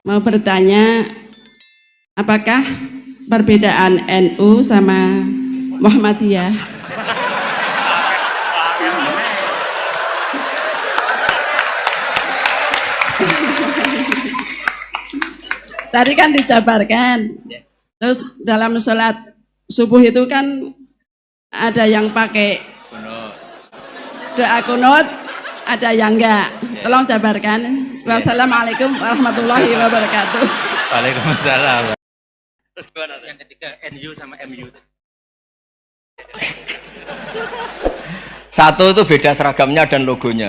mau bertanya, apakah perbedaan NU sama Muhammadiyah? Tadi kan dijabarkan, terus dalam sholat subuh itu kan ada yang pakai doa kunut, ada yang enggak. Tolong jabarkan. Wassalamualaikum warahmatullahi wabarakatuh. Waalaikumsalam. Terus yang ketiga NU sama MU. Satu itu beda seragamnya dan logonya.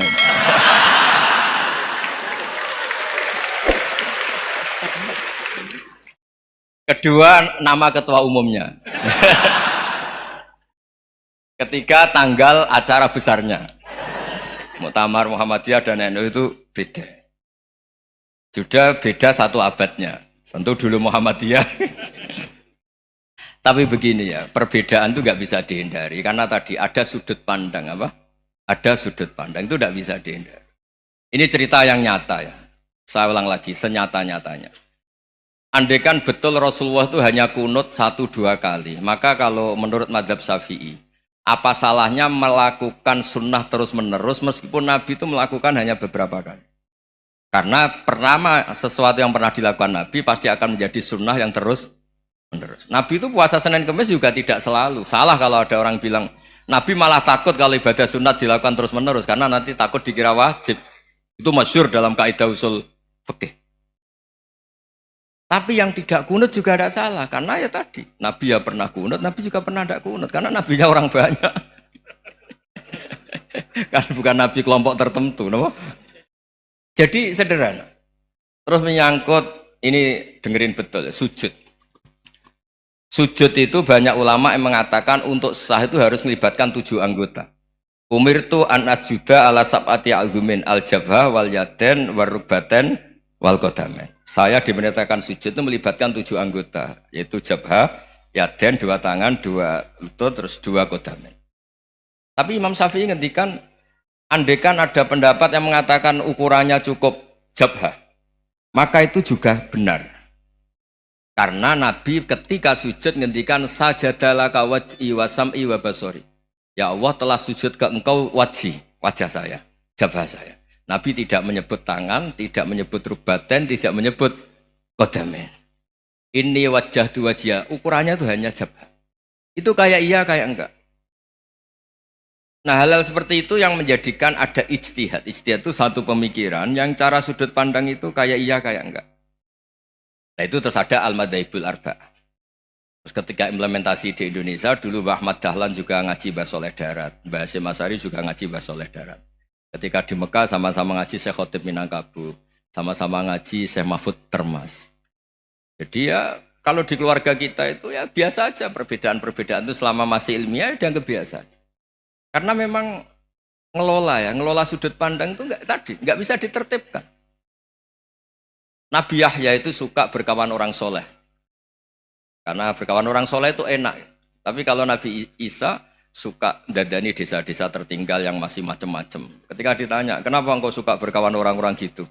Kedua, nama ketua umumnya. Ketiga, tanggal acara besarnya. Muktamar Muhammadiyah dan NU itu beda. Sudah beda satu abadnya. Tentu dulu Muhammadiyah. Tapi begini ya, perbedaan itu nggak bisa dihindari. Karena tadi ada sudut pandang apa? Ada sudut pandang, itu nggak bisa dihindari. Ini cerita yang nyata ya. Saya ulang lagi, senyata-nyatanya. Andaikan betul Rasulullah itu hanya kunut 1-2 kali, maka kalau menurut mazhab Syafi'i, apa salahnya melakukan sunnah terus-menerus meskipun Nabi itu melakukan hanya beberapa kali? Karena pertama sesuatu yang pernah dilakukan Nabi pasti akan menjadi sunnah yang terus-menerus. Nabi itu puasa Senin Kemis juga tidak selalu. Salah kalau ada orang bilang, Nabi malah takut kalau ibadah sunat dilakukan terus-menerus karena nanti takut dikira wajib. Itu masyhur dalam kaidah usul fikih. Tapi yang tidak kunut juga tidak salah, karena ya tadi, Nabi ya pernah kunut, Nabi juga pernah tidak kunut, karena Nabinya orang banyak. Kan bukan Nabi kelompok tertentu, no? Jadi sederhana. Terus menyangkut, ini dengerin betul, sujud. Sujud itu banyak ulama yang mengatakan untuk sah itu harus melibatkan 7 anggota. Umirtu an asjuda ala sab'ati azumin al-jabha wal yaden warrubaten wal qadamen. Saya diperintahkan sujud itu melibatkan 7 anggota, yaitu jabha, yaden 2 tangan, 2 lutut, terus 2 qadamen. Tapi Imam Syafi'i ngendikan, andaikan ada pendapat yang mengatakan ukurannya cukup jabha, maka itu juga benar. Karena Nabi ketika sujud ngendikan sajadalaka waj'i wa sam'i wa basori. Ya Allah telah sujud ke engkau wajah saya, jabha saya. Nabi tidak menyebut tangan, tidak menyebut rubaten, tidak menyebut qadamen. Ini wajah tu wajah, ukurannya itu hanya jabha. Itu kayak iya, kayak enggak. Nah, hal-hal seperti itu yang menjadikan ada ijtihad. Ijtihad itu satu pemikiran yang cara sudut pandang itu kayak iya, kayak enggak. Nah, itu terus ada al-madhaibul arba'ah. Terus ketika implementasi di Indonesia, dulu Mbah Ahmad Dahlan juga ngaji Mbah Soleh Darat, Mbah Hasyim Asy'ari juga ngaji Mbah Soleh Darat. Ketika di Mekah sama-sama ngaji Syekh Khotib Minangkabau, sama-sama ngaji Syekh Mahfud Termas. Jadi ya kalau di keluarga kita itu ya biasa aja, perbedaan-perbedaan itu selama masih ilmiah dianggap biasa aja. Karena memang ngelola sudut pandang itu nggak bisa ditertibkan. Nabi Yahya itu suka berkawan orang soleh. Karena berkawan orang soleh itu enak. Tapi kalau Nabi Isa suka dadani desa-desa tertinggal yang masih macam-macam. Ketika ditanya, kenapa engkau suka berkawan orang-orang gitu?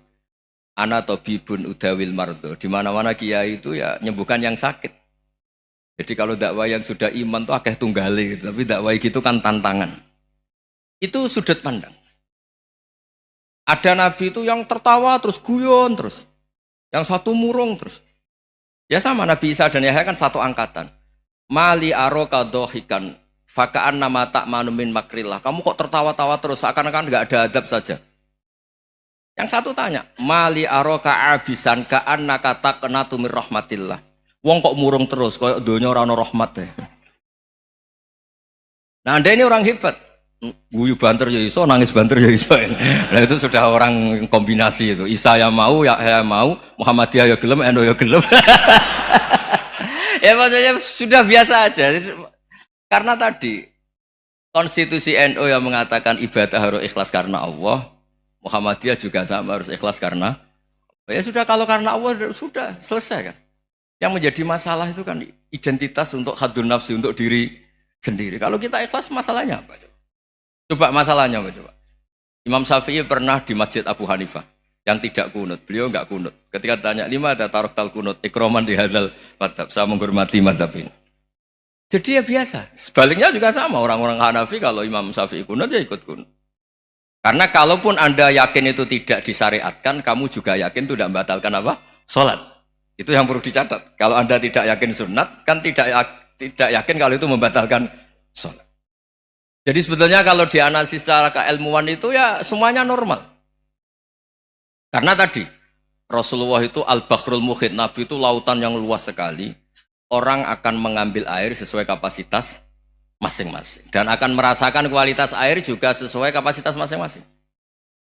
Ana tabibun udawil mardo. Di mana-mana kiai itu ya nyembuhkan yang sakit. Jadi kalau dakwah yang sudah iman tuh akeh tunggali gitu. Tapi dakwah gitu kan tantangan. Itu sudut pandang. Ada nabi itu yang tertawa terus guyon terus. Yang satu murung terus. Ya sama Nabi Isa dan Yahya kan satu angkatan. Mali aroka dohikan fakaan nama tak manumin makrillah. Kamu kok tertawa-tawa terus, seakan-akan nggak ada adab saja. Yang satu tanya, mali aroka abisan kaan nakata kena tumir rahmatillah. Wong kok murung terus, kok dunia orang rahmat deh. Nah, Anda ini orang hebat. Guyu banter ya iso, nangis banter ya iso. Nah itu sudah orang kombinasi itu. Isa ya mau, ya mau, Muhammadiyah ya gelem, NU ya gelem. Ya maksudnya sudah biasa aja. Karena tadi konstitusi NU yang mengatakan ibadah harus ikhlas karena Allah, Muhammadiyah juga sama harus ikhlas karena ya sudah, kalau karena Allah sudah selesai kan. Yang menjadi masalah itu kan identitas untuk hadun nafsi, untuk diri sendiri. Kalau kita ikhlas masalahnya apa? Coba masalahnya apa coba? Imam Syafi'i pernah di Masjid Abu Hanifah yang tidak kunut. Beliau enggak kunut. Ketika tanya lima ada tarok tal kunut ikroman di hadal madhab, saya menghormati madhab ini. Jadi ya biasa. Sebaliknya juga sama, orang-orang Hanafi kalau Imam Syafi'i kunut ya ikut kunut. Karena kalaupun Anda yakin itu tidak disyariatkan, kamu juga yakin itu tidak membatalkan apa? Sholat. Itu yang perlu dicatat. Kalau Anda tidak yakin sunat, kan tidak yakin kalau itu membatalkan sholat. Jadi sebetulnya kalau dianalisis secara keilmuan itu ya semuanya normal. Karena tadi Rasulullah itu al-Bahrul Muhit, Nabi itu lautan yang luas sekali. Orang akan mengambil air sesuai kapasitas masing-masing dan akan merasakan kualitas air juga sesuai kapasitas masing-masing.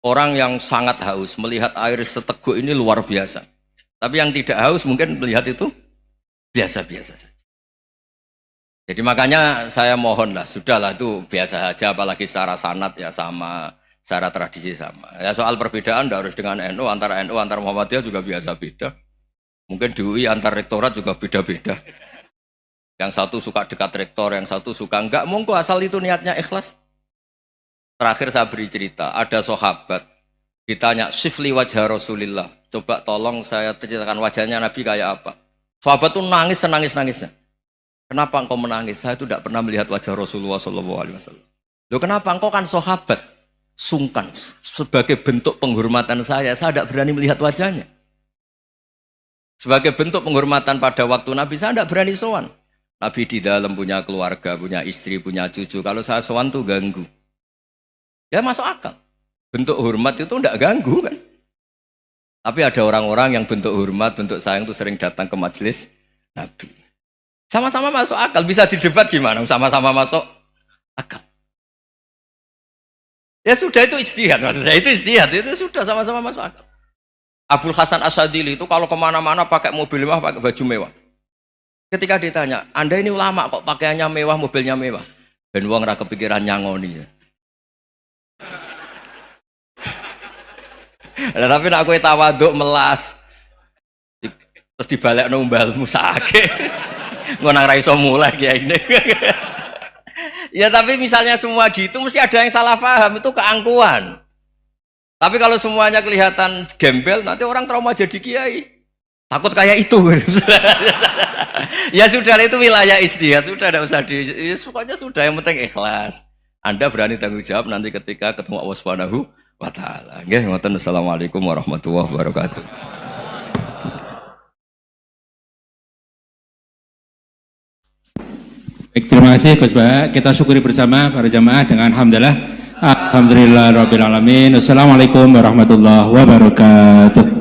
Orang yang sangat haus melihat air seteguk ini luar biasa, tapi yang tidak haus mungkin melihat itu biasa-biasa saja. Jadi makanya saya mohonlah, sudahlah itu biasa saja, apalagi secara sanad ya sama, secara tradisi sama. Ya soal perbedaan tidak harus dengan NU, antara Muhammadiyah juga biasa beda. Mungkin di UI antar rektorat juga beda-beda. Yang satu suka dekat rektor, yang satu suka enggak. Monggo asal itu niatnya ikhlas. Terakhir saya beri cerita, ada sahabat ditanya, "Sifli wajah Rasulillah." Coba tolong saya ceritakan wajahnya Nabi kayak apa. Sahabat tuh nangis senangis-nangisnya. Kenapa engkau menangis? Saya itu tidak pernah melihat wajah Rasulullah SAW. Loh kenapa? Engkau kan sahabat. Sungkan. Sebagai bentuk penghormatan saya tidak berani melihat wajahnya. Sebagai bentuk penghormatan pada waktu Nabi, saya tidak berani sowan. Nabi di dalam punya keluarga, punya istri, punya cucu. Kalau saya sowan tuh ganggu. Ya masuk akal. Bentuk hormat itu tidak ganggu kan. Tapi ada orang-orang yang bentuk hormat, bentuk sayang itu sering datang ke majelis Nabi. Sama-sama masuk akal. Bisa didebat gimana? Sama-sama masuk akal. Ya sudah itu ijtihad maksudnya. Itu ijtihad. Itu sudah sama-sama masuk akal. Abul Hasan Asyadili itu kalau kemana-mana pakai mobil mewah, pakai baju mewah. Ketika ditanya, Anda ini ulama kok pakaiannya mewah, mobilnya mewah. Ben wong ra kepikiran nyangoni ya. Nah, tapi nak kowe tawaduk melas. Terus dibalekno mbalmu sakit. Ngono ra iso mulai ya ini. Ya tapi misalnya semua gitu mesti ada yang salah paham, itu keangkuhan. Tapi kalau semuanya kelihatan gembel, nanti orang trauma jadi kiai. Takut kayak itu. Ya sudah, itu wilayah ijtihad, sudah tidak usah pokoknya sudah, yang penting ikhlas. Anda berani tanggung jawab nanti ketika ketemu Allah Subhanahu wa taala. Nggih, ngoten. Assalamualaikum warahmatullahi wabarakatuh. Baik, terima kasih Gus Bah. Kita syukuri bersama para jamaah dengan alhamdulillah. Alhamdulillah rabbil alamin. Wassalamualaikum warahmatullahi wabarakatuh.